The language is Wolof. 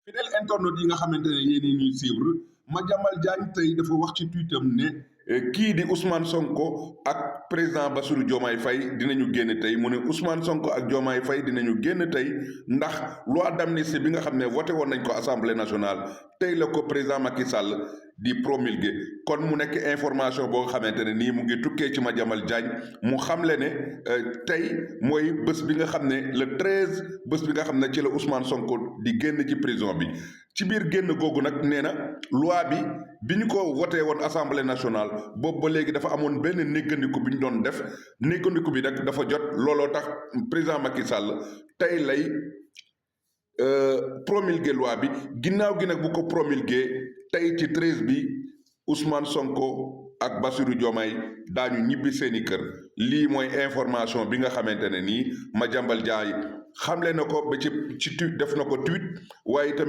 fidèle internaute yi nga xamante ne yéen a ñuy suivre Madiambal Diagne tey dafa wax ci tweetam ne kii di Ousmane Sonko ak président Bassirou Diomaye Faye dinañu génn tey mu ne Ousmane Sonko ak Diomaye Faye dinañu génn tey ndax loi d'amnistie bi nga xam ne voté woon nañ ko assemblée nationale tey la ko président Macky Sall di promulguer kon mu nekk information boo xamante ne nii mu ngi tukkee ci Madiambal Diagne mu xamle ne tey mooy bés bi nga xam ne le 13 bés bi nga xam ne ci la Ousmane Sonko di génn ci prison bi ci biir génn googu nag nee na loi bi ñu ko voté woon assemblée nationale boobu ba léegi dafa amoon benn néggandiku bi ñu doon def néggandiku bi nag dafa jot looloo tax président Macky Sall tey lay promulguer loi bi ginnaaw gi nag bu ko promulguer tey ci 13 bi Ousmane Sonko ak Bassirou Diomaye daañu ñibbi seeni kër lii mooy information bi nga xamante ne nii Madiambal Diagne xamle na ko ba ci def na ko tweet waaye tamit